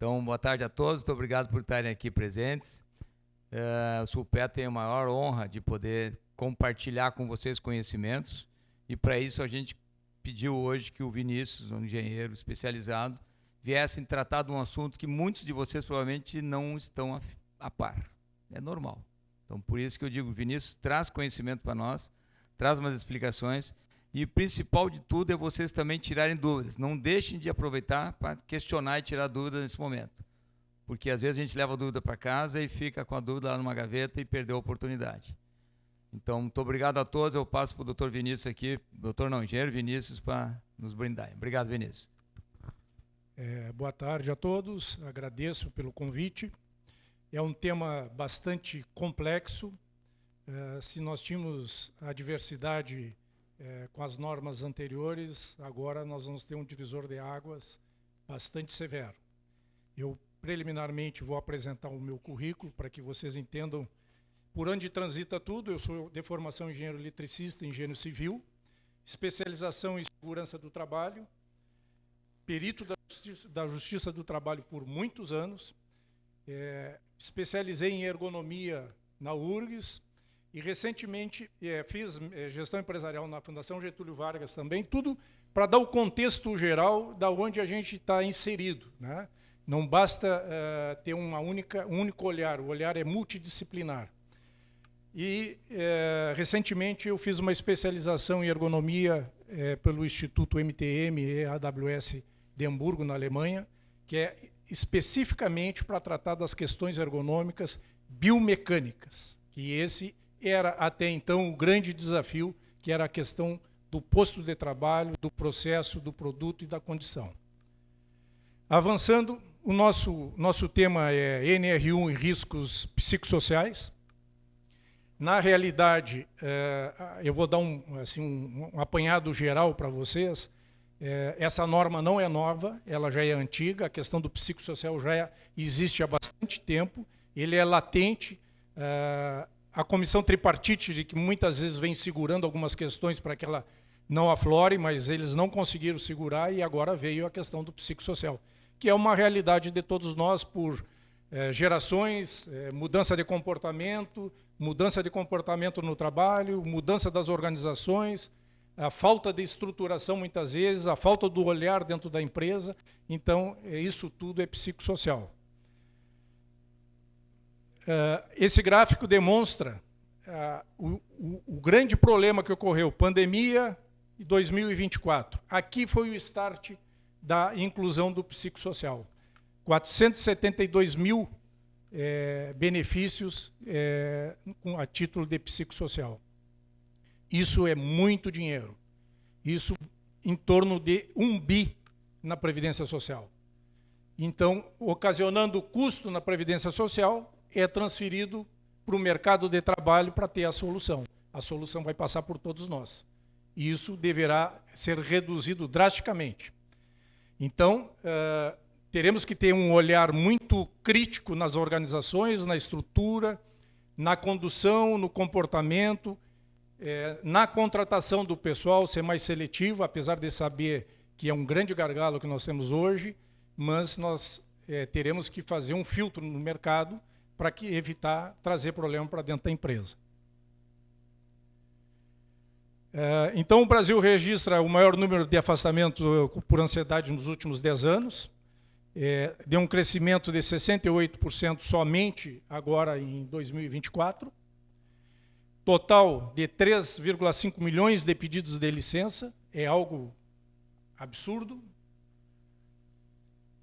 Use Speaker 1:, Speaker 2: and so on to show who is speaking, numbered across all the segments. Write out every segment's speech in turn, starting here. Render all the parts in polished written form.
Speaker 1: Então, boa tarde a todos, muito obrigado por estarem aqui presentes. O Sulpé tem a maior honra de poder compartilhar com vocês conhecimentos, e para isso a gente pediu hoje que o Vinícius, um engenheiro especializado, viesse tratar de um assunto que muitos de vocês provavelmente não estão a par. É normal. Então, por isso que eu digo, Vinícius traz conhecimento para nós, traz umas explicações, e o principal de tudo é vocês também tirarem dúvidas. Não deixem de aproveitar para questionar e tirar dúvidas nesse momento. Porque às vezes a gente leva a dúvida para casa e fica com a dúvida lá numa gaveta e perdeu a oportunidade. Então, muito obrigado a todos. Eu passo para o doutor Vinícius aqui, engenheiro Vinícius, para nos brindar. Obrigado, Vinícius.
Speaker 2: Boa tarde a todos, agradeço pelo convite. É um tema bastante complexo. Se nós tínhamos a diversidade com as normas anteriores, agora nós vamos ter um divisor de águas bastante severo. Eu, preliminarmente, vou apresentar o meu currículo para que vocês entendam por onde transita tudo. Eu sou de formação engenheiro eletricista, engenheiro civil, especialização em segurança do trabalho, perito da Justiça do Trabalho por muitos anos, especializei em ergonomia na URGS, e recentemente fiz gestão empresarial na Fundação Getúlio Vargas também, tudo para dar o contexto geral da onde a gente está inserido, né? Não basta ter um único olhar, o olhar é multidisciplinar. E recentemente eu fiz uma especialização em ergonomia pelo Instituto MTM e AWS de Hamburgo, na Alemanha, que é especificamente para tratar das questões ergonômicas biomecânicas, que esse era até então o grande desafio, que era a questão do posto de trabalho, do processo, do produto e da condição. Avançando, o nosso tema é NR1 e riscos psicossociais. Na realidade, eu vou dar um apanhado geral para vocês. Essa norma não é nova, ela já é antiga, a questão do psicossocial já existe há bastante tempo, ele é latente. A comissão tripartite, que muitas vezes vem segurando algumas questões para que ela não aflore, mas eles não conseguiram segurar, e agora veio a questão do psicossocial, que é uma realidade de todos nós por gerações, mudança de comportamento no trabalho, mudança das organizações, a falta de estruturação muitas vezes, a falta do olhar dentro da empresa. Então, isso tudo é psicossocial. Esse gráfico demonstra o grande problema que ocorreu, pandemia e 2024. Aqui foi o start da inclusão do psicossocial. 472 mil benefícios a título de psicossocial. Isso é muito dinheiro. Isso em torno de 1 bi na Previdência Social. Então, ocasionando custo na Previdência Social, é transferido para o mercado de trabalho para ter a solução. A solução vai passar por todos nós. E isso deverá ser reduzido drasticamente. Então, teremos que ter um olhar muito crítico nas organizações, na estrutura, na condução, no comportamento, na contratação do pessoal, ser mais seletivo, apesar de saber que é um grande gargalo que nós temos hoje, mas nós teremos que fazer um filtro no mercado para evitar trazer problema para dentro da empresa. Então, o Brasil registra o maior número de afastamento por ansiedade nos últimos 10 anos, deu um crescimento de 68% somente agora em 2024, total de 3,5 milhões de pedidos de licença, é algo absurdo.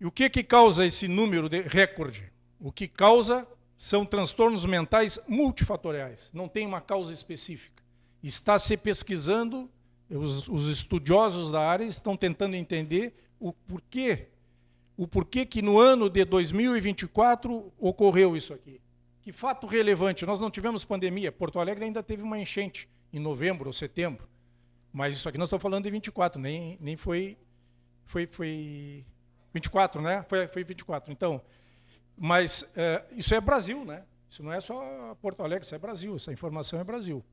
Speaker 2: E o que causa esse número de recorde? O que causa são transtornos mentais multifatoriais, não tem uma causa específica. Está se pesquisando, os estudiosos da área estão tentando entender o porquê que no ano de 2024 ocorreu isso aqui. Que fato relevante, nós não tivemos pandemia, Porto Alegre ainda teve uma enchente em novembro ou setembro, mas isso aqui nós estamos falando de 24, nem foi 24, né? Foi 24, então... Mas isso é Brasil, né? Isso não é só Porto Alegre, isso é Brasil, essa informação é Brasil.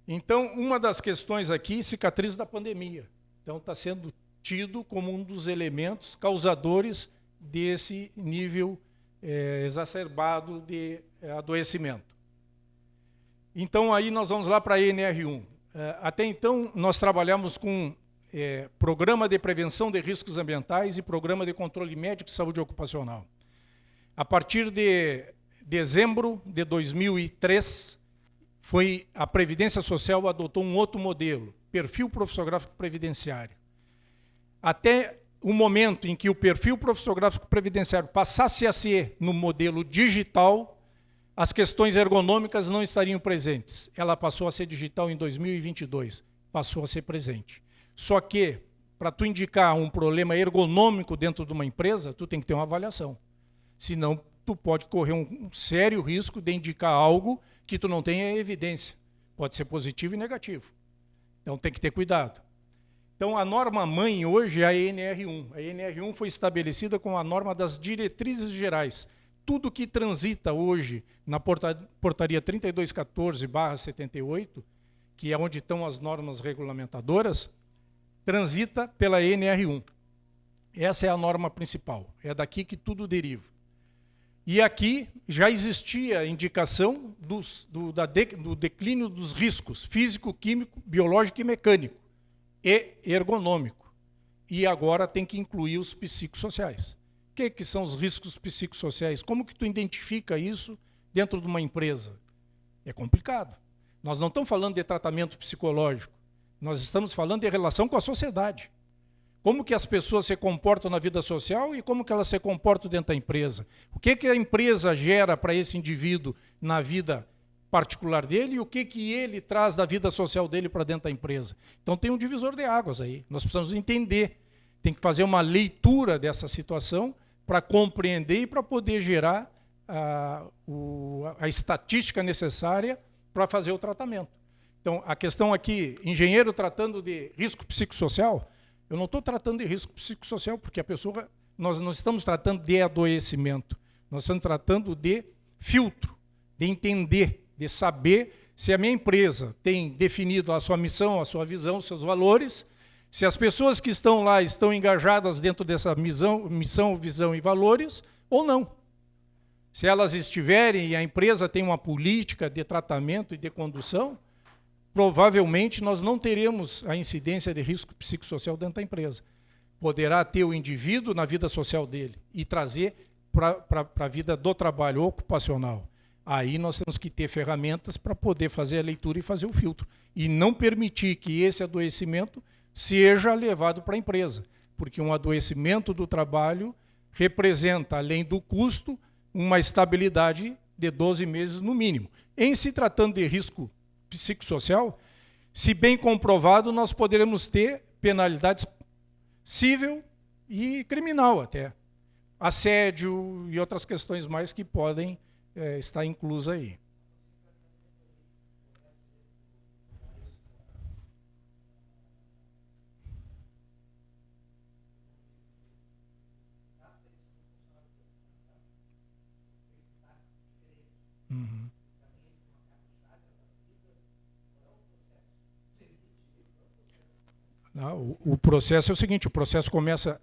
Speaker 2: Então, uma das questões aqui, cicatriz da pandemia. Então, está sendo tido como um dos elementos causadores desse nível exacerbado de adoecimento. Então, aí nós vamos lá para a ENR1. Até então, nós trabalhamos com Programa de Prevenção de Riscos Ambientais e Programa de Controle Médico de Saúde Ocupacional. A partir de dezembro de 2003, a Previdência Social adotou um outro modelo, perfil profissionográfico previdenciário. Até o momento em que o perfil profissionográfico previdenciário passasse a ser no modelo digital, as questões ergonômicas não estariam presentes. Ela passou a ser digital em 2022, passou a ser presente. Só que, para tu indicar um problema ergonômico dentro de uma empresa, tu tem que ter uma avaliação. Senão, tu pode correr um sério risco de indicar algo que tu não tenha evidência. Pode ser positivo e negativo. Então, tem que ter cuidado. Então, a norma-mãe hoje é a ENR1. A ENR1 foi estabelecida com a norma das diretrizes gerais. Tudo que transita hoje na portaria 3214/78, que é onde estão as normas regulamentadoras, transita pela ENR1. Essa é a norma principal. É daqui que tudo deriva. E aqui já existia a indicação do declínio dos riscos físico, químico, biológico e mecânico, e ergonômico. E agora tem que incluir os psicossociais. O que são os riscos psicossociais? Como que tu identifica isso dentro de uma empresa? É complicado. Nós não estamos falando de tratamento psicológico, nós estamos falando de relação com a sociedade. Como que as pessoas se comportam na vida social e como que elas se comportam dentro da empresa. O que a empresa gera para esse indivíduo na vida particular dele e o que ele traz da vida social dele para dentro da empresa. Então tem um divisor de águas aí. Nós precisamos entender. Tem que fazer uma leitura dessa situação para compreender e para poder gerar a estatística necessária para fazer o tratamento. Então, a questão aqui, engenheiro tratando de risco psicossocial, eu não estou tratando de risco psicossocial, porque nós não estamos tratando de adoecimento, nós estamos tratando de filtro, de entender, de saber se a minha empresa tem definido a sua missão, a sua visão, os seus valores, se as pessoas que estão lá estão engajadas dentro dessa missão, visão e valores, ou não. Se elas estiverem e a empresa tem uma política de tratamento e de condução, provavelmente nós não teremos a incidência de risco psicossocial dentro da empresa. Poderá ter o indivíduo na vida social dele e trazer para a vida do trabalho ocupacional. Aí nós temos que ter ferramentas para poder fazer a leitura e fazer o filtro. E não permitir que esse adoecimento seja levado para a empresa. Porque um adoecimento do trabalho representa, além do custo, uma estabilidade de 12 meses no mínimo. Em se tratando de risco psicossocial, se bem comprovado, nós poderemos ter penalidades civil e criminal até. Assédio e outras questões mais que podem estar inclusas aí. Uhum. Não, o processo é o seguinte, o processo começa,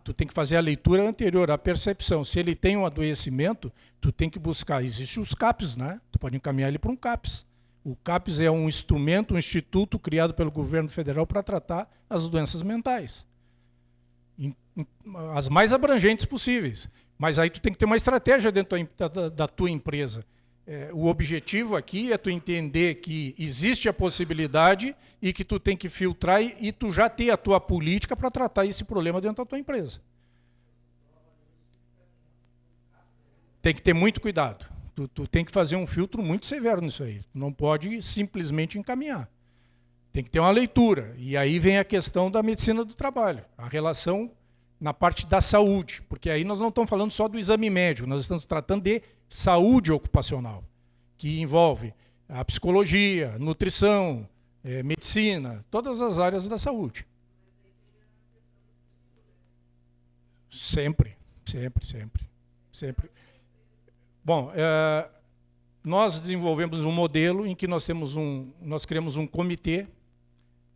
Speaker 2: tu tem que fazer a leitura anterior, a percepção. Se ele tem um adoecimento, tu tem que buscar, existem os CAPs, né? Tu pode encaminhar ele para um CAPs. O CAPs é um instrumento, um instituto criado pelo governo federal para tratar as doenças mentais. As mais abrangentes possíveis. Mas aí tu tem que ter uma estratégia dentro da tua empresa. O objetivo aqui é tu entender que existe a possibilidade e que tu tem que filtrar e tu já ter a tua política para tratar esse problema dentro da tua empresa. Tem que ter muito cuidado. Tu tem que fazer um filtro muito severo nisso aí. Tu não pode simplesmente encaminhar. Tem que ter uma leitura. E aí vem a questão da medicina do trabalho. A relação na parte da saúde. Porque aí nós não estamos falando só do exame médico, nós estamos tratando de saúde ocupacional, que envolve a psicologia, nutrição, medicina, todas as áreas da saúde. Sempre, sempre, sempre, sempre. Bom, nós desenvolvemos um modelo em que nós criamos um comitê,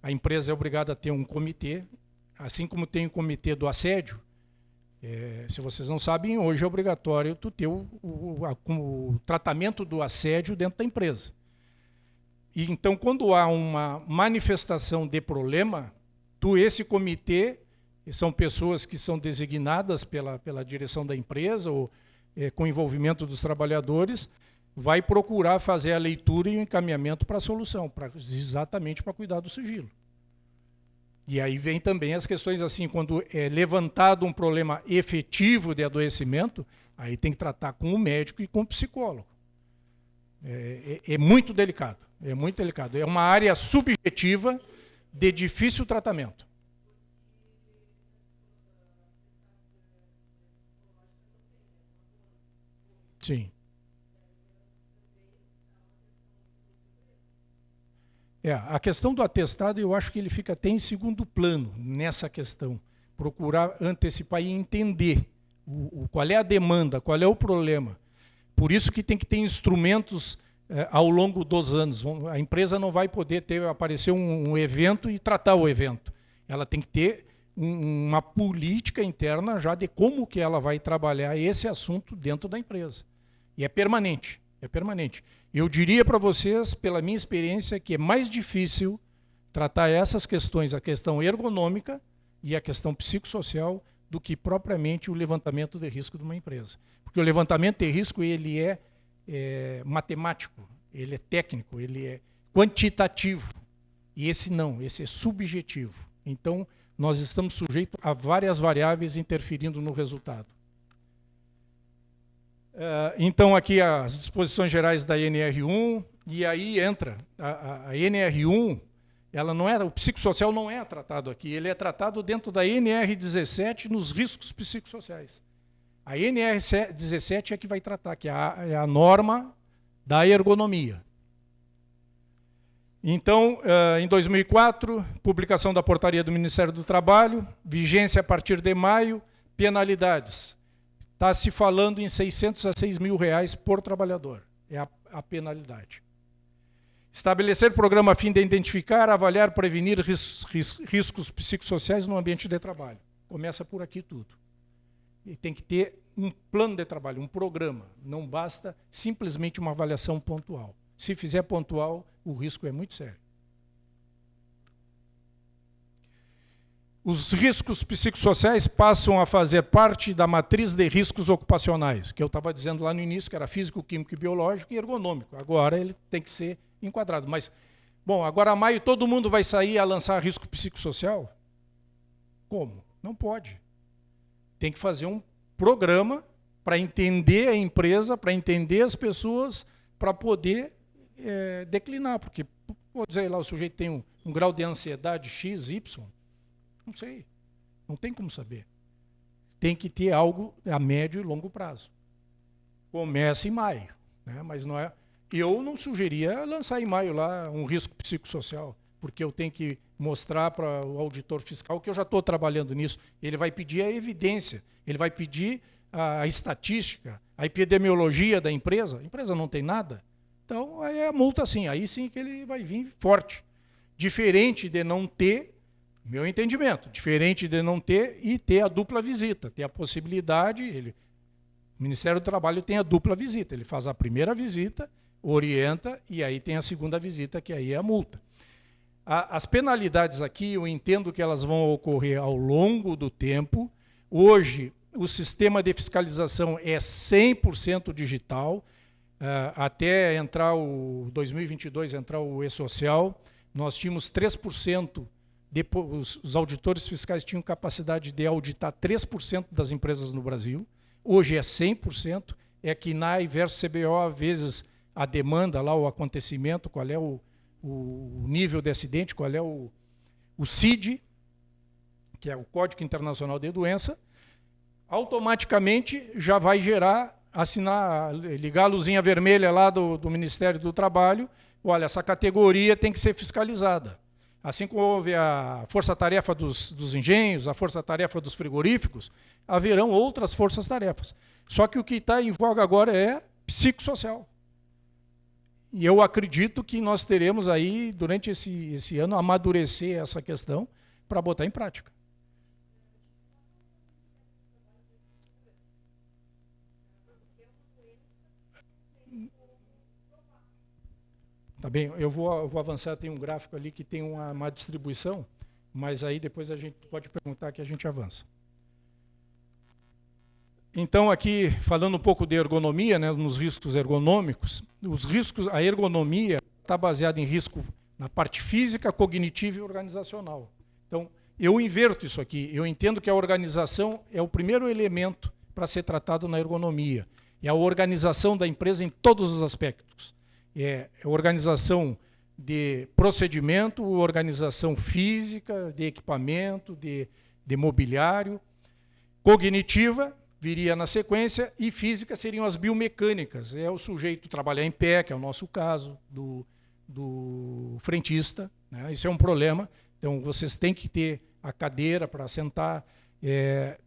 Speaker 2: a empresa é obrigada a ter um comitê, assim como tem o comitê do assédio, se vocês não sabem, hoje é obrigatório tu ter o tratamento do assédio dentro da empresa. E então, quando há uma manifestação de problema, esse comitê, são pessoas que são designadas pela direção da empresa ou com envolvimento dos trabalhadores, vai procurar fazer a leitura e o encaminhamento para a solução, exatamente para cuidar do sigilo. E aí vem também as questões assim, quando é levantado um problema efetivo de adoecimento, aí tem que tratar com o médico e com o psicólogo. É muito delicado, é muito delicado. É uma área subjetiva de difícil tratamento. Sim. A questão do atestado, eu acho que ele fica até em segundo plano nessa questão. Procurar antecipar e entender qual é a demanda, qual é o problema. Por isso que tem que ter instrumentos ao longo dos anos. A empresa não vai poder aparecer um evento e tratar o evento. Ela tem que ter uma política interna já de como que ela vai trabalhar esse assunto dentro da empresa. E é permanente, é permanente. Eu diria para vocês, pela minha experiência, que é mais difícil tratar essas questões, a questão ergonômica e a questão psicossocial, do que propriamente o levantamento de risco de uma empresa. Porque o levantamento de risco ele é matemático, ele é técnico, ele é quantitativo. E esse não, esse é subjetivo. Então, nós estamos sujeitos a várias variáveis interferindo no resultado. Então, aqui as disposições gerais da NR1, e aí entra a NR1, ela não é, o psicossocial não é tratado aqui, ele é tratado dentro da NR17 nos riscos psicossociais. A NR17 é que vai tratar, que é a norma da ergonomia. Então, em 2004, publicação da portaria do Ministério do Trabalho, vigência a partir de maio, penalidades. Está se falando em 600 a 6 mil reais por trabalhador, é a penalidade. Estabelecer programa a fim de identificar, avaliar, prevenir riscos psicossociais no ambiente de trabalho. Começa por aqui tudo. E tem que ter um plano de trabalho, um programa. Não basta simplesmente uma avaliação pontual. Se fizer pontual, o risco é muito sério. Os riscos psicossociais passam a fazer parte da matriz de riscos ocupacionais, que eu estava dizendo lá no início, que era físico, químico, biológico e ergonômico. Agora ele tem que ser enquadrado. Mas, bom, agora a maio todo mundo vai sair a lançar risco psicossocial? Como? Não pode. Tem que fazer um programa para entender a empresa, para entender as pessoas, para poder declinar. Porque, vou dizer lá, o sujeito tem um grau de ansiedade X, Y, não sei, não tem como saber. Tem que ter algo a médio e longo prazo. Começa em maio, né? Mas não é. Eu não sugeria lançar em maio lá um risco psicossocial, porque eu tenho que mostrar para o auditor fiscal que eu já estou trabalhando nisso. Ele vai pedir a evidência, ele vai pedir a estatística, a epidemiologia da empresa. A empresa não tem nada, então aí é a multa sim, aí sim que ele vai vir forte. Diferente de não ter, meu entendimento, diferente de não ter e ter a dupla visita, ter a possibilidade, o Ministério do Trabalho tem a dupla visita, ele faz a primeira visita, orienta, e aí tem a segunda visita, que aí é a multa. As penalidades aqui, eu entendo que elas vão ocorrer ao longo do tempo. Hoje, o sistema de fiscalização é 100% digital, até entrar o 2022, entrar o E-Social, nós tínhamos 3%. Os auditores fiscais tinham capacidade de auditar 3% das empresas no Brasil. Hoje é 100%. É que KNAI versus CBO, vezes a demanda, lá, o acontecimento, qual é o nível de acidente, qual é o CID, que é o Código Internacional de Doença, automaticamente já vai gerar, ligar a luzinha vermelha lá do Ministério do Trabalho, olha, essa categoria tem que ser fiscalizada. Assim como houve a força-tarefa dos engenhos, a força-tarefa dos frigoríficos, haverão outras forças-tarefas. Só que o que está em voga agora é psicossocial. E eu acredito que nós teremos aí, durante esse ano, amadurecer essa questão para botar em prática. Tá bem, eu vou avançar, tem um gráfico ali que tem uma distribuição, mas aí depois a gente pode perguntar que a gente avança. Então, aqui, falando um pouco de ergonomia, né, nos riscos ergonômicos, a ergonomia está baseada em risco na parte física, cognitiva e organizacional. Então, eu inverto isso aqui. Eu entendo que a organização é o primeiro elemento para ser tratado na ergonomia. É a organização da empresa em todos os aspectos. É a organização de procedimento, organização física, de equipamento, de mobiliário. Cognitiva viria na sequência e física seriam as biomecânicas. É o sujeito trabalhar em pé, que é o nosso caso, do frentista, né? Isso é um problema. Então, vocês têm que ter a cadeira para sentar.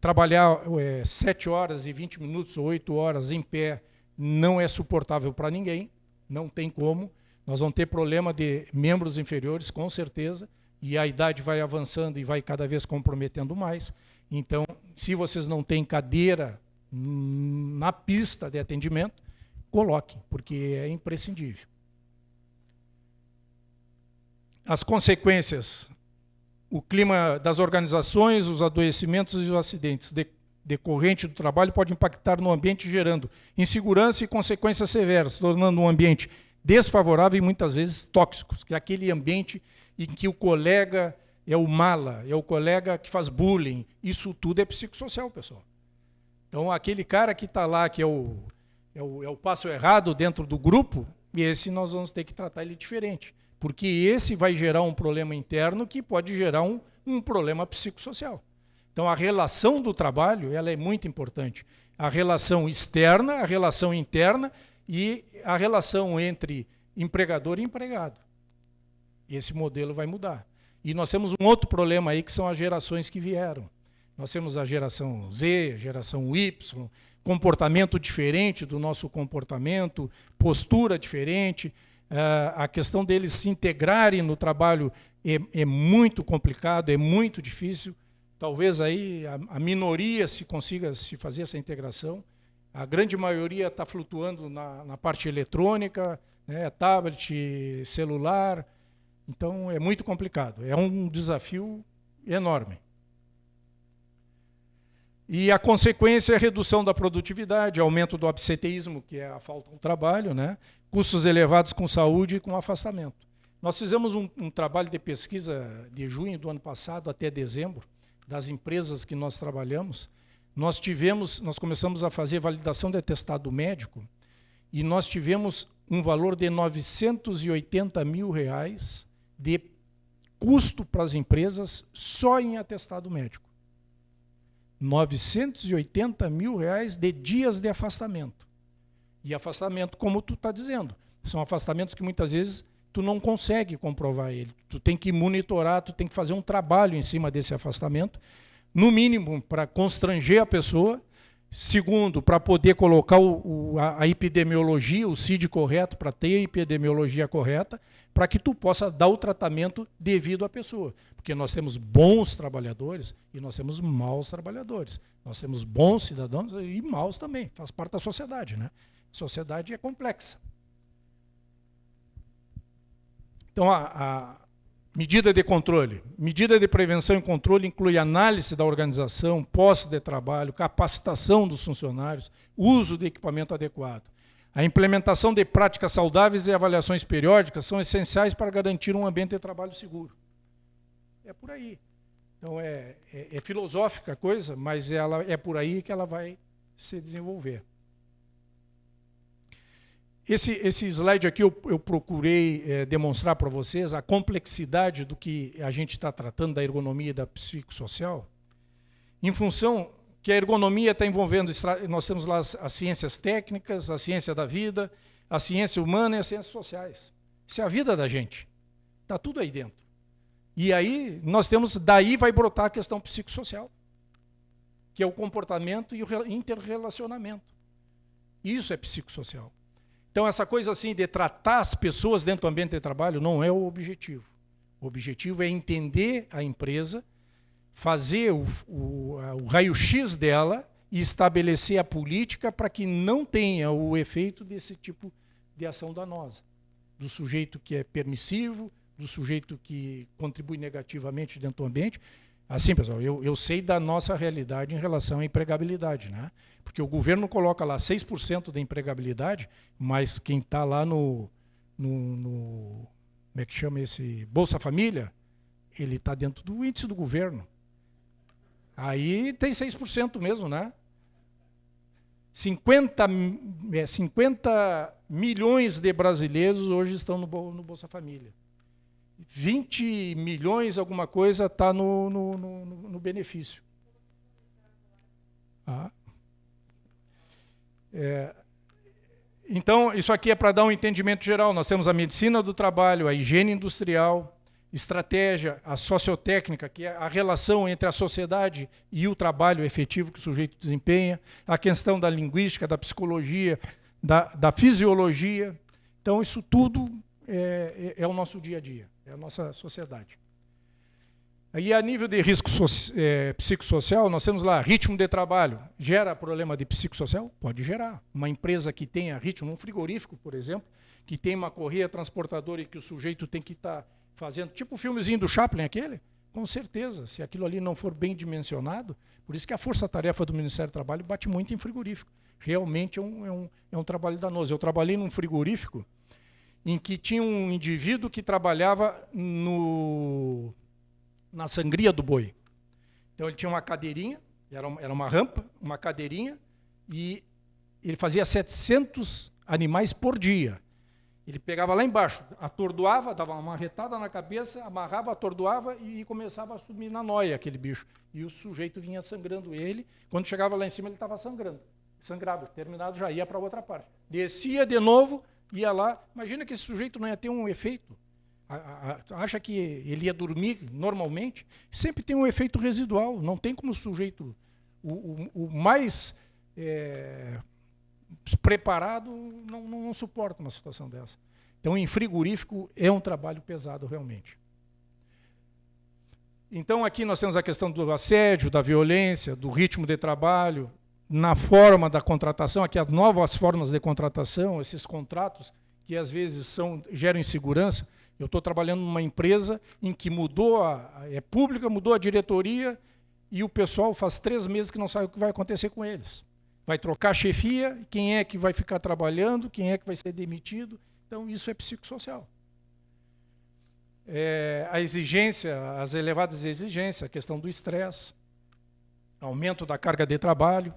Speaker 2: Trabalhar 7 horas e 20 minutos ou 8 horas em pé não é suportável para ninguém, não tem como. Nós vamos ter problema de membros inferiores, com certeza, e a idade vai avançando e vai cada vez comprometendo mais. Então, se vocês não têm cadeira na pista de atendimento, coloquem, porque é imprescindível. As consequências: o clima das organizações, os adoecimentos e os acidentes decorrentes do trabalho pode impactar no ambiente, gerando insegurança e consequências severas, tornando um ambiente desfavorável e muitas vezes tóxico, que é aquele ambiente em que o colega é o mala, é o colega que faz bullying. Isso tudo é psicossocial, pessoal. Então, aquele cara que está lá, que é o passo errado dentro do grupo, esse nós vamos ter que tratar ele diferente. Porque esse vai gerar um problema interno que pode gerar um problema psicossocial. Então, a relação do trabalho ela é muito importante. A relação externa, a relação interna e a relação entre empregador e empregado. Esse modelo vai mudar. E nós temos um outro problema aí, que são as gerações que vieram. Nós temos a geração Z, a geração Y, comportamento diferente do nosso comportamento, postura diferente. A questão deles se integrarem no trabalho é muito complicado, é muito difícil. Talvez aí a minoria se consiga se fazer essa integração. A grande maioria está flutuando na parte eletrônica, né, tablet, celular. Então, é muito complicado. É um desafio enorme. E a consequência é a redução da produtividade, aumento do absenteísmo, que é a falta do trabalho, né? Custos elevados com saúde e com afastamento. Nós fizemos um trabalho de pesquisa de junho do ano passado até dezembro, das empresas que nós trabalhamos. Nós começamos a fazer validação de atestado médico e nós tivemos um valor de R$980 mil de custo para as empresas só em atestado médico. R$980 mil de dias de afastamento. E afastamento, como tu está dizendo, são afastamentos que muitas vezes tu não consegue comprovar ele. Tu tem que monitorar, tu tem que fazer um trabalho em cima desse afastamento, no mínimo para constranger a pessoa, segundo, para poder colocar a epidemiologia, o CID correto, para ter a epidemiologia correta, para que tu possa dar o tratamento devido à pessoa. Porque nós temos bons trabalhadores e nós temos maus trabalhadores. Nós temos bons cidadãos e maus também, faz parte da sociedade, né? A sociedade é complexa. Então, a medida de controle. Medida de prevenção e controle inclui análise da organização, posse de trabalho, capacitação dos funcionários, uso de equipamento adequado. A implementação de práticas saudáveis e avaliações periódicas são essenciais para garantir um ambiente de trabalho seguro. É por aí. Então, é filosófica a coisa, mas é por aí que ela vai se desenvolver. Esse slide aqui eu procurei demonstrar para vocês a complexidade do que a gente está tratando da ergonomia e da psicossocial, em função que a ergonomia está envolvendo, nós temos lá as ciências técnicas, a ciência da vida, a ciência humana e as ciências sociais. Isso é a vida da gente. Está tudo aí dentro. E aí nós temos, daí vai brotar a questão psicossocial, que é o comportamento e o interrelacionamento. Isso é psicossocial. Então, essa coisa assim de tratar as pessoas dentro do ambiente de trabalho não é o objetivo. O objetivo é entender a empresa, fazer o raio-x dela e estabelecer a política para que não tenha o efeito desse tipo de ação danosa. do sujeito que é permissivo, do sujeito que contribui negativamente dentro do ambiente. Assim, pessoal, eu sei da nossa realidade em relação à empregabilidade, né? Porque o governo coloca lá 6% da empregabilidade, mas quem está lá no como é que chama esse Bolsa Família, ele está dentro do índice do governo. Aí tem 6% mesmo, né? 50 milhões de brasileiros hoje estão no Bolsa Família. 20 milhões, alguma coisa, está no benefício. Então, isso aqui é para dar um entendimento geral. Nós temos a medicina do trabalho, a higiene industrial, estratégia, a sociotécnica, que é a relação entre a sociedade e o trabalho efetivo que o sujeito desempenha, a questão da linguística, da psicologia, da fisiologia. Então, isso tudo é o nosso dia a dia, é a nossa sociedade. Aí, a nível de risco psicossocial, nós temos lá ritmo de trabalho. Gera problema de psicossocial? Pode gerar. Uma empresa que tenha ritmo, um frigorífico, por exemplo, que tem uma correia transportadora e que o sujeito tem que estar fazendo, tipo o filmezinho do Chaplin aquele, com certeza, se aquilo ali não for bem dimensionado, por isso que a força-tarefa do Ministério do Trabalho bate muito em frigorífico. Realmente é um trabalho danoso. Eu trabalhei num frigorífico em que tinha um indivíduo que trabalhava na sangria do boi. Então ele tinha uma cadeirinha, era uma rampa, uma cadeirinha, e ele fazia 700 animais por dia. Ele pegava lá embaixo, atordoava, dava uma marretada na cabeça, amarrava, atordoava e começava a subir na noia aquele bicho. E o sujeito vinha sangrando ele. Quando chegava lá em cima, ele estava sangrado, terminado, já ia para outra parte. Descia de novo, ia lá. Imagina que esse sujeito não ia ter um efeito. Acha que ele ia dormir normalmente? Sempre tem um efeito residual. Não tem como o sujeito, o mais preparado, não suporta uma situação dessa. Então, em frigorífico, é um trabalho pesado, realmente. Então, aqui nós temos a questão do assédio, da violência, do ritmo de trabalho, na forma da contratação, aqui as novas formas de contratação, esses contratos que às vezes geram insegurança. Eu estou trabalhando numa empresa em que é pública, mudou a diretoria e o pessoal faz 3 meses que não sabe o que vai acontecer com eles. Vai trocar a chefia, quem é que vai ficar trabalhando, quem é que vai ser demitido. Então, isso é psicossocial. A exigência, as elevadas exigências, a questão do estresse, aumento da carga de trabalho.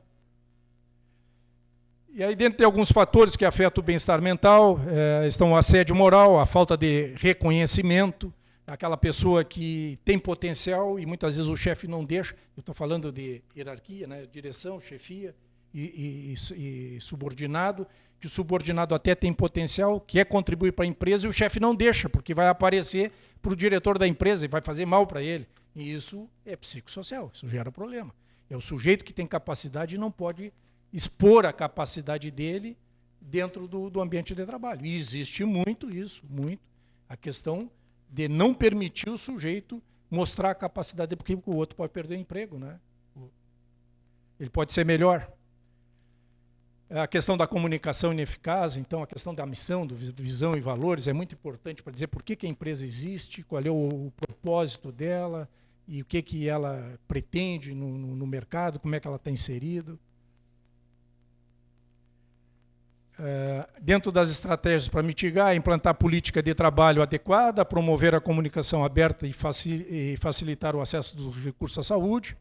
Speaker 2: E aí, dentro de alguns fatores que afetam o bem-estar mental, estão o assédio moral, a falta de reconhecimento, aquela pessoa que tem potencial e muitas vezes o chefe não deixa. Eu estou falando de hierarquia, né, direção, chefia e subordinado, que o subordinado até tem potencial, quer contribuir para a empresa e o chefe não deixa, porque vai aparecer para o diretor da empresa e vai fazer mal para ele. E isso é psicossocial, isso gera problema. É o sujeito que tem capacidade e não pode expor a capacidade dele dentro do ambiente de trabalho. E existe muito isso, muito. A questão de não permitir o sujeito mostrar a capacidade, porque o outro pode perder o emprego, né? Ele pode ser melhor. A questão da comunicação ineficaz, então a questão da missão, visão e valores é muito importante para dizer por que a empresa existe, qual é o propósito dela e o que ela pretende no mercado, como é que ela está inserido. Dentro das estratégias para mitigar, implantar política de trabalho adequada, promover a comunicação aberta e facilitar o acesso dos recursos à saúde.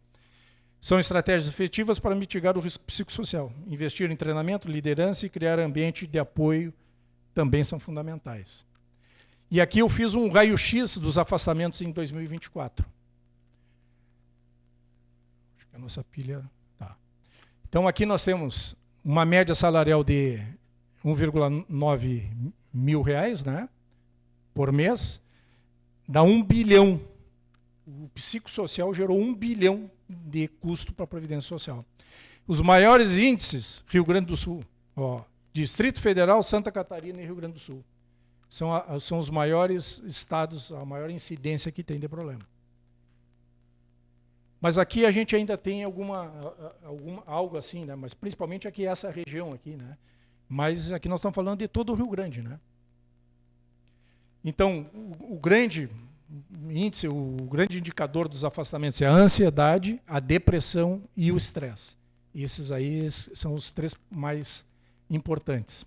Speaker 2: São estratégias efetivas para mitigar o risco psicossocial. Investir em treinamento, liderança e criar ambiente de apoio também são fundamentais. E aqui eu fiz um raio-x dos afastamentos em 2024. Acho que a nossa pilha... Tá. Então aqui nós temos uma média salarial de 1,9 mil reais, né, por mês, dá 1 bilhão. O psicossocial gerou 1 bilhão de custo para a Previdência Social. Os maiores índices, Rio Grande do Sul, Distrito Federal, Santa Catarina e Rio Grande do Sul. São os maiores estados, a maior incidência que tem de problema. Mas aqui a gente ainda tem algo assim, né? Mas principalmente aqui essa região aqui, né? Mas aqui nós estamos falando de todo o Rio Grande, né? Então, o grande índice, o grande indicador dos afastamentos é a ansiedade, a depressão e o estresse. Esses aí são os 3 mais importantes.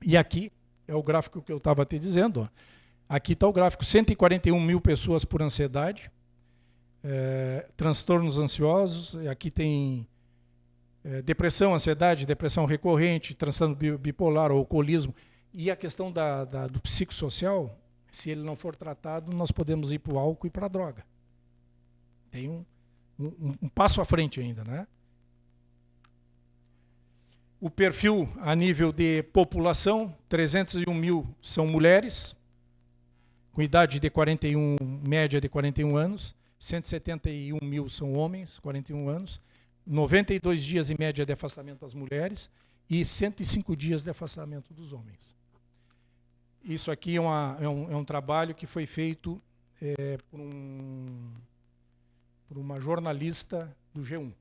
Speaker 2: E aqui é o gráfico que eu estava te dizendo. Ó. Aqui está o gráfico, 141 mil pessoas por ansiedade, transtornos ansiosos, aqui tem depressão, ansiedade, depressão recorrente, transtorno bipolar, ou alcoolismo, e a questão do psicossocial, se ele não for tratado, nós podemos ir para o álcool e para a droga. Tem um passo à frente ainda, né? O perfil a nível de população, 301 mil são mulheres, com idade de 41, média de 41 anos, 171 mil são homens, 41 anos, 92 dias em média de afastamento das mulheres e 105 dias de afastamento dos homens. Isso aqui é um trabalho que foi feito por uma jornalista do G1.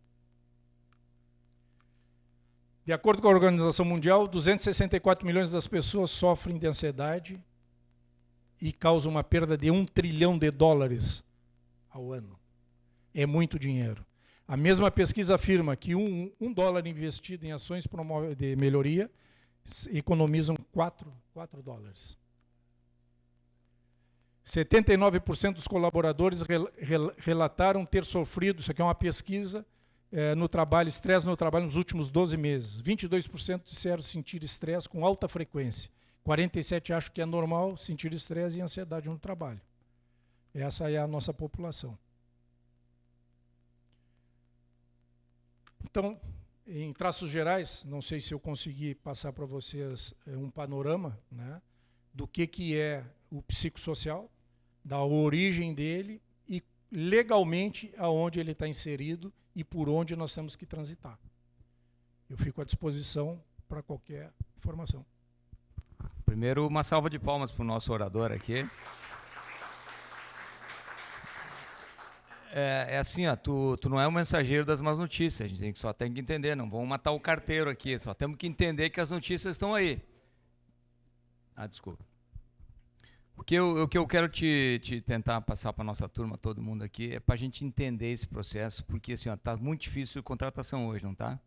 Speaker 2: De acordo com a Organização Mundial, 264 milhões das pessoas sofrem de ansiedade e causam uma perda de $1 trilhão ao ano. É muito dinheiro. A mesma pesquisa afirma que um dólar investido em ações de melhoria economizam $4. 79% dos colaboradores relataram ter sofrido, isso aqui é uma pesquisa, no trabalho, estresse no trabalho nos últimos 12 meses. 22% disseram sentir estresse com alta frequência. 47% acham que é normal sentir estresse e ansiedade no trabalho. Essa é a nossa população. Então, em traços gerais, não sei se eu consegui passar para vocês um panorama, né, do que é o psicossocial, da origem dele e legalmente aonde ele está inserido e por onde nós temos que transitar. Eu fico à disposição para qualquer informação.
Speaker 1: Primeiro, uma salva de palmas para o nosso orador aqui. É assim, ó, tu não é um mensageiro das más notícias, a gente só tem que entender, não vamos matar o carteiro aqui, só temos que entender que as notícias estão aí. Desculpa. O que eu quero te tentar passar para a nossa turma, todo mundo aqui, é para a gente entender esse processo, porque assim, está muito difícil a contratação hoje, não está?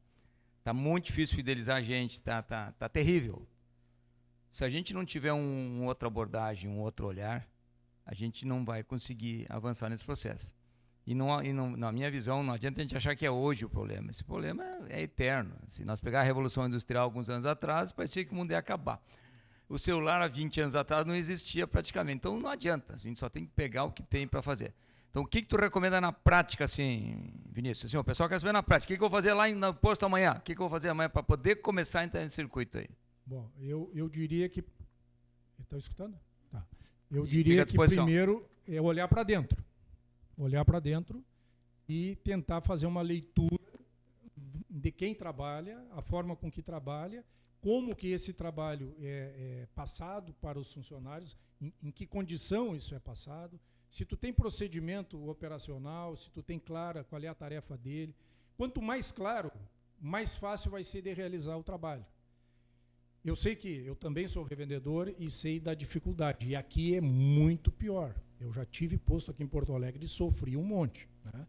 Speaker 1: Está muito difícil fidelizar a gente, tá terrível. Se a gente não tiver uma outra abordagem, um outro olhar, a gente não vai conseguir avançar nesse processo. E na minha visão, não adianta a gente achar que é hoje o problema. Esse problema é eterno. Se nós pegar a Revolução Industrial alguns anos atrás, parecia que o mundo ia acabar. O celular há 20 anos atrás não existia praticamente. Então não adianta, a gente só tem que pegar o que tem para fazer. Então o que tu recomenda na prática, assim, Vinícius? Assim, o pessoal quer saber na prática. O que eu vou fazer lá no posto amanhã? O que eu vou fazer amanhã para poder começar a entrar nesse circuito aí?
Speaker 2: Bom, eu diria que... Está escutando? Tá. Eu diria que primeiro é olhar para dentro. Olhar para dentro e tentar fazer uma leitura de quem trabalha, a forma com que trabalha, como que esse trabalho é passado para os funcionários, em que condição isso é passado, se tu tem procedimento operacional, se tu tem clara qual é a tarefa dele. Quanto mais claro, mais fácil vai ser de realizar o trabalho. Eu sei que eu também sou revendedor e sei da dificuldade, e aqui é muito pior. Eu já tive posto aqui em Porto Alegre e sofri um monte, né?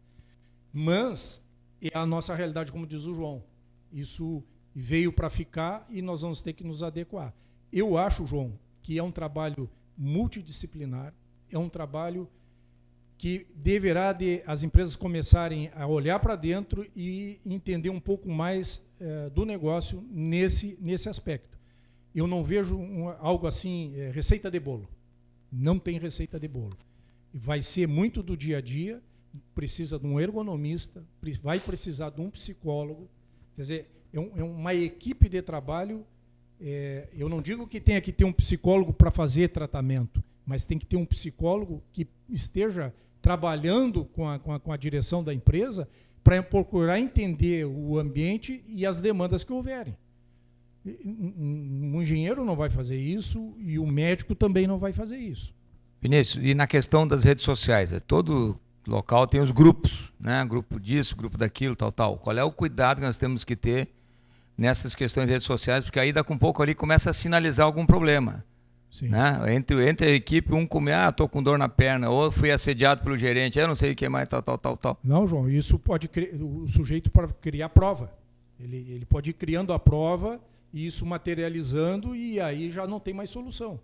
Speaker 2: Mas é a nossa realidade, como diz o João. Isso veio para ficar e nós vamos ter que nos adequar. Eu acho, João, que é um trabalho multidisciplinar, é um trabalho que deverá as empresas começarem a olhar para dentro e entender um pouco mais do negócio nesse aspecto. Eu não vejo algo assim, receita de bolo. Não tem receita de bolo. Vai ser muito do dia a dia, precisa de um ergonomista, vai precisar de um psicólogo. Quer dizer, é uma equipe de trabalho. Eu não digo que tenha que ter um psicólogo para fazer tratamento, mas tem que ter um psicólogo que esteja trabalhando com a direção da empresa para procurar entender o ambiente e as demandas que houverem. Um engenheiro não vai fazer isso e o médico também não vai fazer isso.
Speaker 1: Vinícius, e na questão das redes sociais, todo local tem os grupos, né? Grupo disso, grupo daquilo, tal. Qual é o cuidado que nós temos que ter nessas questões de redes sociais? Porque aí daqui a um pouco ali começa a sinalizar algum problema.
Speaker 2: Sim.
Speaker 1: Né? Entre a equipe, um come, estou com dor na perna, ou fui assediado pelo gerente, eu não sei o que mais, tal.
Speaker 2: Não, João, isso pode o sujeito para criar prova. Ele pode ir criando a prova e isso materializando e aí já não tem mais solução.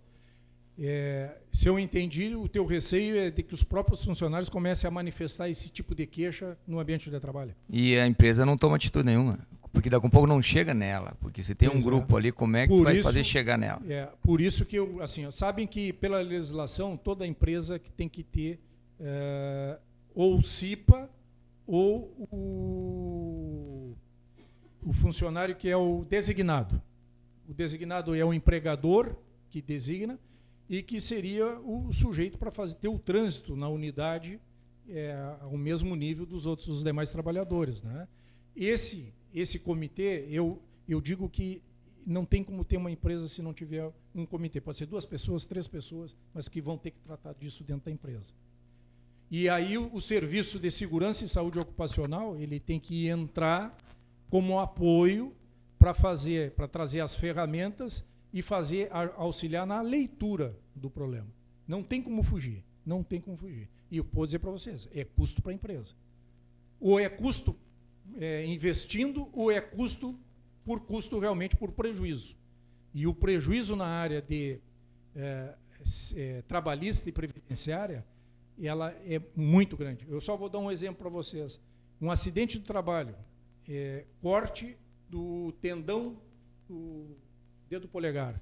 Speaker 2: Se eu entendi, o teu receio é de que os próprios funcionários comecem a manifestar esse tipo de queixa no ambiente de trabalho.
Speaker 1: E a empresa não toma atitude nenhuma, porque daqui a pouco não chega nela, porque se tem um grupo ali, como é que tu vai fazer chegar nela?
Speaker 2: Por isso que sabem que pela legislação toda empresa que tem que ter ou o CIPA ou o funcionário que é o designado. O designado é o empregador que designa e que seria o sujeito para ter o trânsito na unidade ao mesmo nível dos demais trabalhadores, né? Esse comitê, eu digo que não tem como ter uma empresa se não tiver um comitê. Pode ser 2 pessoas, 3 pessoas, mas que vão ter que tratar disso dentro da empresa. E aí o Serviço de Segurança e Saúde Ocupacional ele tem que entrar como apoio para trazer as ferramentas e auxiliar na leitura do problema. Não tem como fugir, não tem como fugir. E eu vou dizer para vocês, é custo para a empresa. Ou é custo investindo, ou é custo realmente por prejuízo. E o prejuízo na área de trabalhista e previdenciária, ela é muito grande. Eu só vou dar um exemplo para vocês. Um acidente de trabalho, corte do tendão do dedo polegar,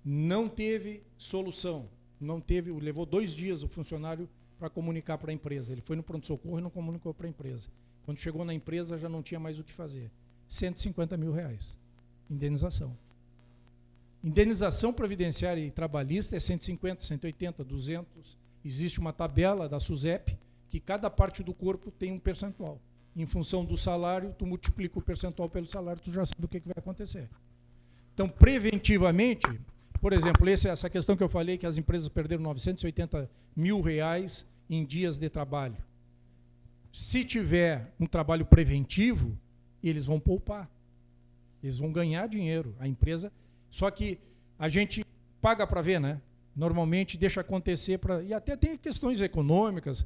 Speaker 2: não teve solução, levou 2 dias o funcionário para comunicar para a empresa. Ele foi no pronto-socorro e não comunicou para a empresa. Quando chegou na empresa já não tinha mais o que fazer. R$150 mil. Indenização. Indenização previdenciária e trabalhista é 150, 180, 200. Existe uma tabela da SUSEP que cada parte do corpo tem um percentual. Em função do salário, tu multiplica o percentual pelo salário, tu já sabe o que vai acontecer. Então, preventivamente, por exemplo, essa questão que eu falei, que as empresas perderam R$980 mil em dias de trabalho. Se tiver um trabalho preventivo, eles vão poupar. Eles vão ganhar dinheiro. A empresa... Só que a gente paga para ver, né? Normalmente deixa acontecer e até tem questões econômicas,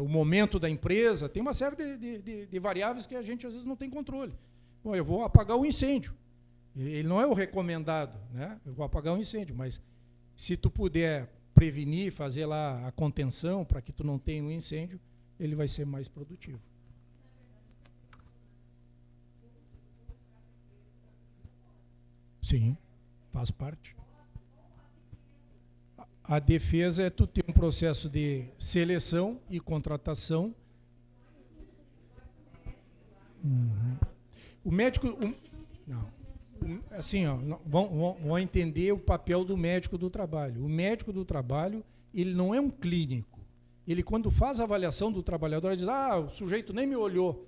Speaker 2: o momento da empresa, tem uma série de variáveis que a gente às vezes não tem controle. Bom, eu vou apagar o incêndio. Ele não é o recomendado, né? Eu vou apagar o incêndio, mas se tu puder prevenir, fazer lá a contenção para que tu não tenha um incêndio, ele vai ser mais produtivo. Sim, faz parte. A defesa é tu ter um processo de seleção e contratação. O médico... vão entender o papel do médico do trabalho. O médico do trabalho, ele não é um clínico. Ele, quando faz a avaliação do trabalhador, ele diz, o sujeito nem me olhou.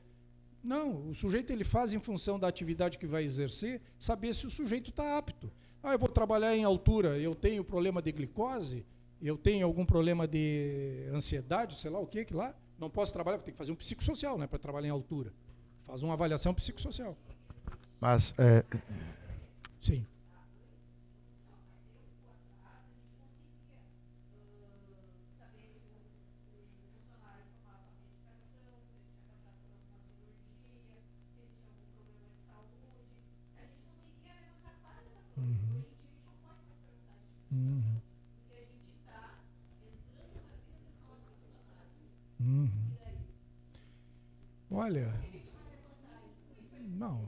Speaker 2: Não, o sujeito ele faz em função da atividade que vai exercer, saber se o sujeito está apto. Eu vou trabalhar em altura, eu tenho problema de glicose, eu tenho algum problema de ansiedade, sei lá o que lá, não posso trabalhar, porque tem que fazer um psicossocial, né, para trabalhar em altura. Faz uma avaliação psicossocial.
Speaker 3: Mas,
Speaker 2: sim. Olha, não,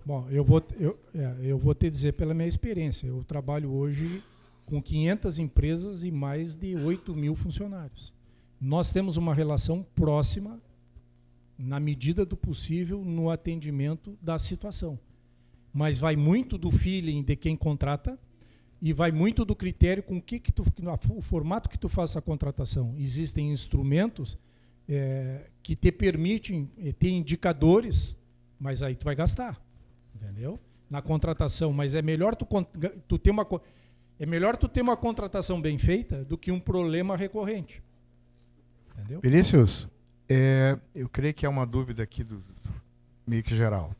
Speaker 2: bom, eu vou te dizer pela minha experiência. Eu trabalho hoje com 500 empresas e mais de 8 mil funcionários. Nós temos uma relação próxima, na medida do possível, no atendimento da situação. Mas vai muito do feeling de quem contrata e vai muito do critério com o formato que tu faz a contratação. Existem instrumentos que te permitem ter indicadores, mas aí tu vai gastar, entendeu? Na contratação, mas é melhor tu ter uma contratação bem feita do que um problema recorrente, entendeu?
Speaker 3: Vinícius, eu creio que é uma dúvida aqui do meio que geral.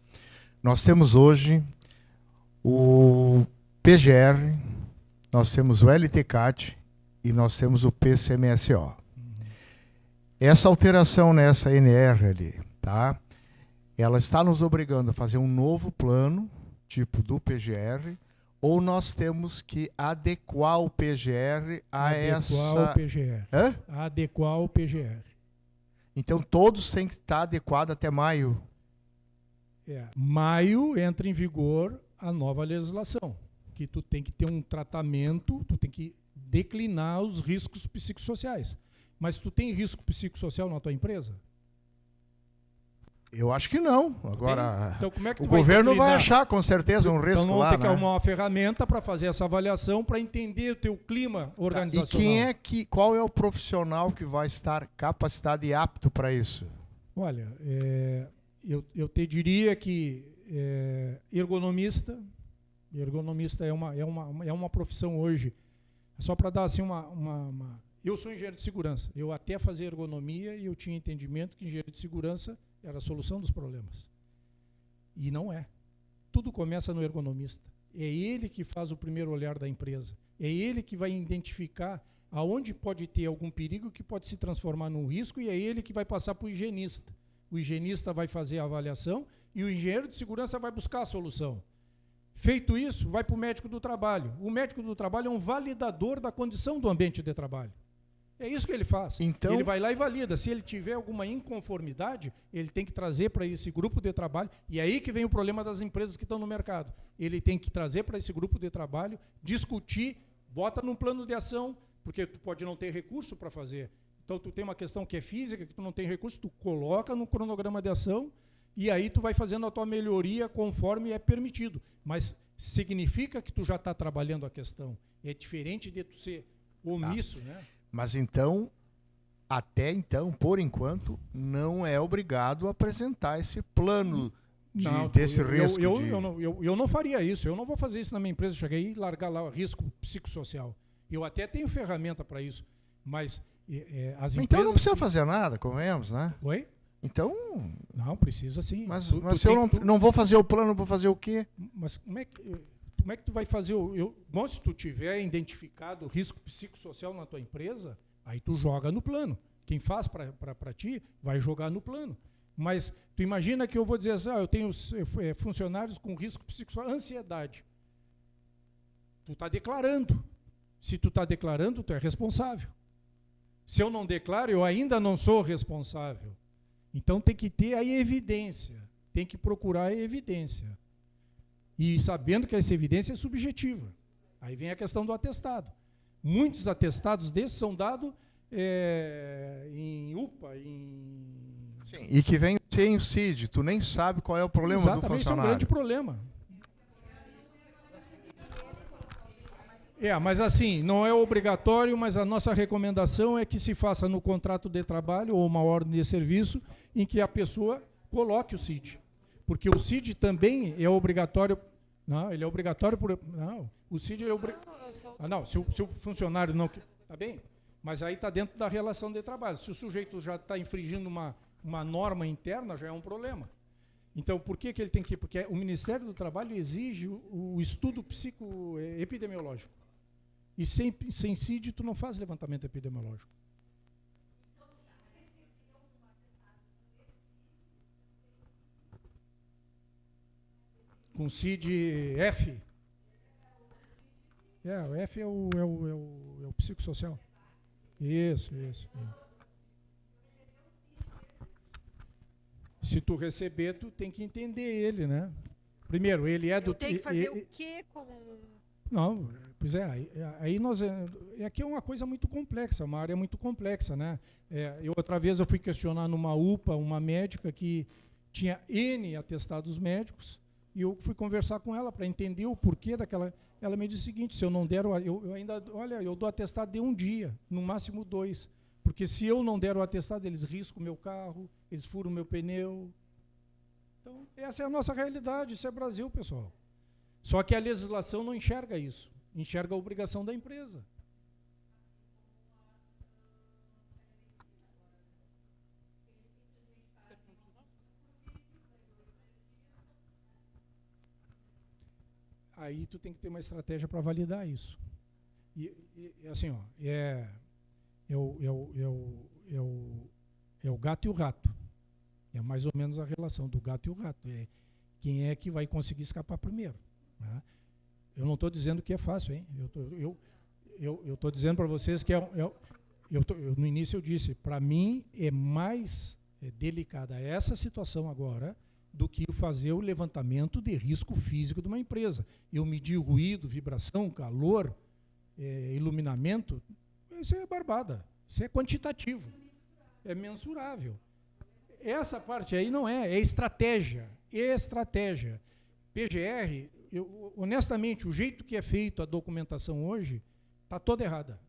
Speaker 3: Nós temos hoje PGR, nós temos o LTCAT e nós temos o PCMSO. Essa alteração nessa NR ali, tá? Ela está nos obrigando a fazer um novo plano, tipo do PGR, ou nós temos que adequar o PGR a essa...
Speaker 2: Adequar o PGR.
Speaker 3: Hã?
Speaker 2: Adequar o PGR.
Speaker 3: Então todos têm que estar adequados até maio.
Speaker 2: Maio entra em vigor a nova legislação, que tu tem que ter um tratamento, tu tem que declinar os riscos psicossociais. Mas tu tem risco psicossocial na tua empresa?
Speaker 3: Eu acho que não. Agora,
Speaker 2: então, como é que tu
Speaker 3: o governo vai
Speaker 2: declinar?
Speaker 3: achar com certeza um risco
Speaker 2: então, não
Speaker 3: lá,
Speaker 2: tem que
Speaker 3: né?
Speaker 2: arrumar uma ferramenta para fazer essa avaliação, para entender o teu clima
Speaker 3: E
Speaker 2: organizacional.
Speaker 3: qual é o profissional que vai estar capacitado e apto para isso?
Speaker 2: Olha, eu te diria que ergonomista é uma profissão hoje. Só para dar assim eu sou engenheiro de segurança. Eu até fazia ergonomia e eu tinha entendimento que engenheiro de segurança era a solução dos problemas. E não é. Tudo começa no ergonomista. É ele que faz o primeiro olhar da empresa. É ele que vai identificar aonde pode ter algum perigo que pode se transformar num risco, e é ele que vai passar para o higienista. O higienista vai fazer a avaliação e o engenheiro de segurança vai buscar a solução. Feito isso, vai para o médico do trabalho. O médico do trabalho é um validador da condição do ambiente de trabalho. É isso que ele faz.
Speaker 3: Então,
Speaker 2: ele vai lá e valida. Se ele tiver alguma inconformidade, ele tem que trazer para esse grupo de trabalho, e é aí que vem o problema das empresas que estão no mercado. Ele tem que trazer para esse grupo de trabalho, discutir, bota num plano de ação, porque tu pode não ter recurso para fazer. Então, tu tem uma questão que é física, que tu não tem recurso, tu coloca no cronograma de ação, e aí tu vai fazendo a tua melhoria conforme é permitido. Mas significa que tu já está trabalhando a questão. É diferente de tu ser omisso, né?
Speaker 3: Mas então, até então, por enquanto, não é obrigado a apresentar esse plano desse risco.
Speaker 2: Eu não faria isso. Eu não vou fazer isso na minha empresa. Cheguei e largar lá o risco psicossocial. Eu até tenho ferramenta para isso. Mas as empresas...
Speaker 3: Então não precisa fazer nada, convenhamos, né?
Speaker 2: Oi?
Speaker 3: Então...
Speaker 2: Não, precisa sim.
Speaker 3: Mas se eu não vou fazer o plano, vou fazer o quê?
Speaker 2: Mas como é que tu vai fazer bom, se tu tiver identificado o risco psicossocial na tua empresa, aí tu joga no plano. Quem faz para ti vai jogar no plano. Mas tu imagina que eu vou dizer assim, eu tenho funcionários com risco psicossocial, ansiedade. Tu está declarando. Se tu está declarando, tu é responsável. Se eu não declaro, eu ainda não sou responsável. Então tem que ter a evidência. Tem que procurar a evidência. E sabendo que essa evidência é subjetiva. Aí vem a questão do atestado. Muitos atestados desses são dados em UPA,
Speaker 3: Sim, e que vem sem o CID. Tu nem sabe qual é o problema do funcionário.
Speaker 2: Exatamente, isso é um grande problema. Mas assim, não é obrigatório, mas a nossa recomendação é que se faça no contrato de trabalho ou uma ordem de serviço em que a pessoa coloque o CID. Porque o CID também é obrigatório. Não, ele é obrigatório por. Não, o CID é obrigatório. Não, se o funcionário não. Tá bem? Mas aí está dentro da relação de trabalho. Se o sujeito já está infringindo uma norma interna, já é um problema. Então, por que ele tem que ir? Porque o Ministério do Trabalho exige o estudo psicoepidemiológico. E sem CID, tu não faz levantamento epidemiológico. Com CID F? O F é o psicossocial. Isso. Se tu receber, tu tem que entender ele, né? Primeiro, ele é do...
Speaker 4: Tem que fazer o quê com...
Speaker 2: Não, pois aí nós... Aqui é uma coisa muito complexa, uma área muito complexa, né? Outra vez eu fui questionar numa UPA, uma médica que tinha N atestados médicos, e eu fui conversar com ela para entender o porquê daquela... Ela me disse o seguinte, se eu não der... eu dou atestado de 1 dia, no máximo 2. Porque se eu não der o atestado, eles riscam o meu carro, eles furam o meu pneu. Então, essa é a nossa realidade, isso é Brasil, pessoal. Só que a legislação não enxerga isso, enxerga a obrigação da empresa. aí tu tem que ter uma estratégia para validar isso. E assim, ó, é o gato e o rato. É mais ou menos a relação do gato e o rato. É quem é que vai conseguir escapar primeiro, né? Eu não estou dizendo que é fácil, hein? Eu estou dizendo para vocês que no início eu disse, para mim é mais delicada essa situação agora do que fazer o levantamento de risco físico de uma empresa. Eu medir ruído, vibração, calor, iluminamento, isso é barbada, isso é quantitativo, é mensurável. Essa parte aí não é estratégia. PGR, honestamente, o jeito que é feito a documentação hoje está toda errada.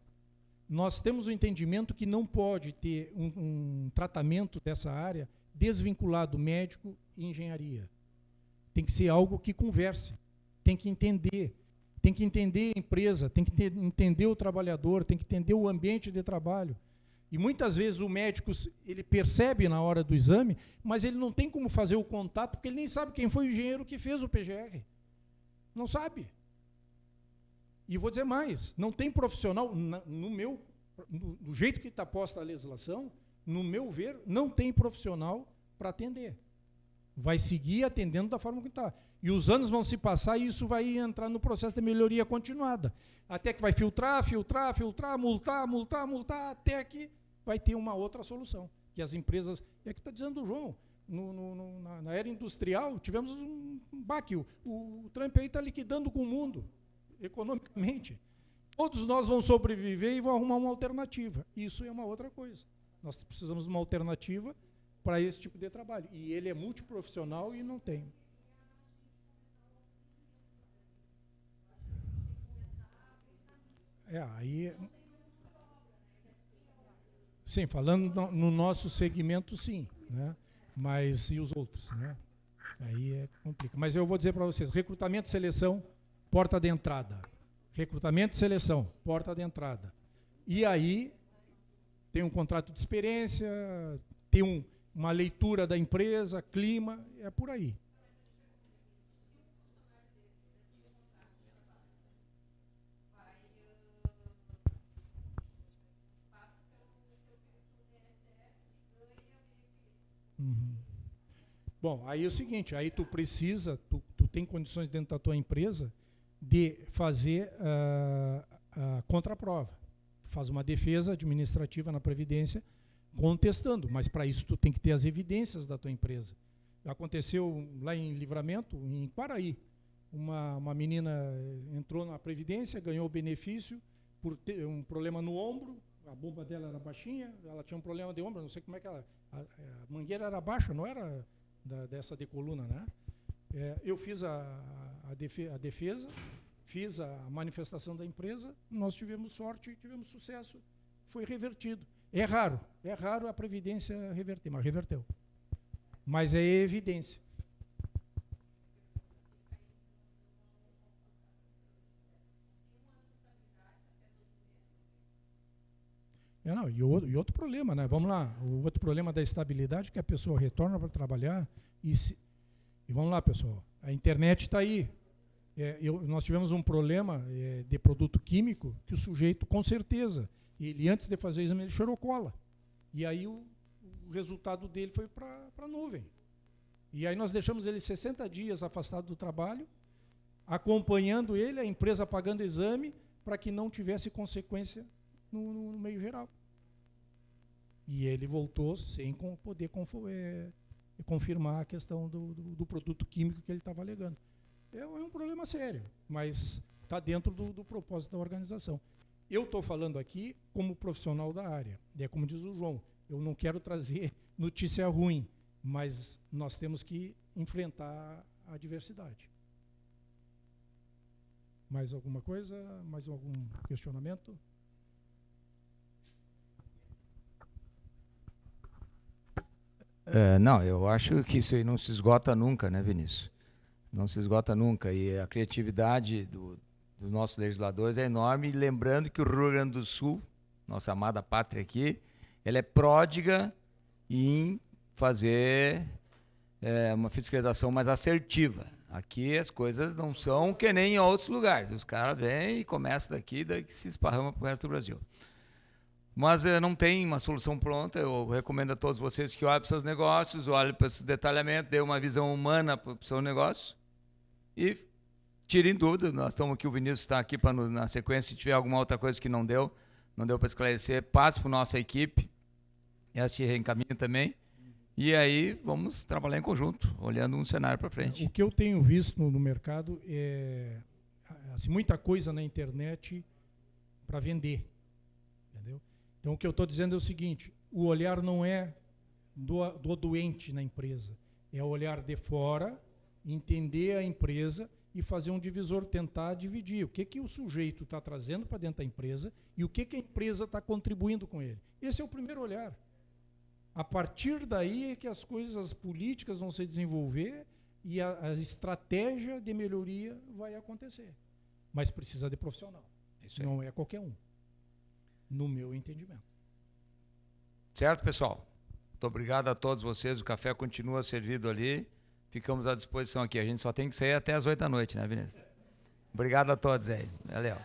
Speaker 2: Nós temos o entendimento que não pode ter um tratamento dessa área desvinculado médico e engenharia. Tem que ser algo que converse, tem que entender a empresa, tem que entender o trabalhador, tem que entender o ambiente de trabalho. E muitas vezes o médico, ele percebe na hora do exame, mas ele não tem como fazer o contato, porque ele nem sabe quem foi o engenheiro que fez o PGR. Não sabe. E vou dizer mais, não tem profissional, do jeito que está posta a legislação, no meu ver, não tem profissional para atender. Vai seguir atendendo da forma que está. E os anos vão se passar e isso vai entrar no processo de melhoria continuada. Até que vai filtrar, multar, até que vai ter uma outra solução. Que as empresas, é que está dizendo o João, na era industrial tivemos um baque. O Trump aí está liquidando com o mundo, economicamente. Todos nós vamos sobreviver e vão arrumar uma alternativa. Isso é uma outra coisa. Nós precisamos de uma alternativa para esse tipo de trabalho. E ele é multiprofissional e não tem. Aí... Sim, falando no nosso segmento, sim, né? Mas e os outros, né? Aí é complicado. Mas eu vou dizer para vocês, recrutamento e seleção, porta de entrada. Recrutamento e seleção, porta de entrada. E aí tem um contrato de experiência, tem uma leitura da empresa, clima, é por aí. Uhum. Bom, aí é o seguinte, aí tu precisa, tu tem condições dentro da tua empresa de fazer a contraprova. Tu faz uma defesa administrativa na Previdência contestando, mas para isso tu tem que ter as evidências da tua empresa. Aconteceu lá em Livramento, em Quaraí, uma menina entrou na Previdência, ganhou o benefício por ter um problema no ombro, a bomba dela era baixinha, ela tinha um problema de ombro, não sei como é que ela... A mangueira era baixa, não era dessa de coluna, né? Eu fiz a defesa, fiz a manifestação da empresa, nós tivemos sorte, tivemos sucesso, foi revertido. É raro a Previdência reverter, mas reverteu. Mas é evidência. E outro problema, né? Vamos lá, o outro problema da estabilidade é que a pessoa retorna para trabalhar e vamos lá, pessoal, a internet está aí. Nós tivemos um problema de produto químico que o sujeito, com certeza, ele antes de fazer o exame, ele cheirou cola. E aí o resultado dele foi para a nuvem. E aí nós deixamos ele 60 dias afastado do trabalho, acompanhando ele, a empresa pagando exame, para que não tivesse consequência no meio geral. E ele voltou sem poder confirmar a questão do produto químico que ele estava alegando. É um problema sério, mas está dentro do propósito da organização. Eu estou falando aqui como profissional da área. É como diz o João, eu não quero trazer notícia ruim, mas nós temos que enfrentar a diversidade. Mais alguma coisa? Mais algum questionamento?
Speaker 1: Não, eu acho que isso aí não se esgota nunca, né, Vinícius? Não se esgota nunca. E a criatividade dos nossos legisladores é enorme. E lembrando que o Rio Grande do Sul, nossa amada pátria aqui, ela é pródiga em fazer uma fiscalização mais assertiva. Aqui as coisas não são que nem em outros lugares. Os caras vêm e começam daqui, daí se esparrama para o resto do Brasil. Mas não tem uma solução pronta. Eu recomendo a todos vocês que olhem para os seus negócios, olhem para esse detalhamento, dê uma visão humana para o seu negócio e tirem dúvidas. Nós estamos aqui, o Vinícius está aqui para, na sequência, se tiver alguma outra coisa que não deu para esclarecer, passe para a nossa equipe. Ela te reencaminha também. E aí vamos trabalhar em conjunto, olhando um cenário para frente.
Speaker 2: O que eu tenho visto no mercado é assim, muita coisa na internet para vender. Entendeu? Então o que eu estou dizendo é o seguinte, o olhar não é do doente na empresa, é o olhar de fora, entender a empresa e fazer um divisor, tentar dividir o que o sujeito está trazendo para dentro da empresa e o que a empresa está contribuindo com ele. Esse é o primeiro olhar. A partir daí é que as coisas, as políticas vão se desenvolver e a estratégia de melhoria vai acontecer. Mas precisa de profissional.
Speaker 1: Isso aí.
Speaker 2: Não é qualquer um, no meu entendimento.
Speaker 1: Certo, pessoal? Muito obrigado a todos vocês. O café continua servido ali. Ficamos à disposição aqui. A gente só tem que sair até as 8 da noite, né, Vinícius? Obrigado a todos aí. Valeu.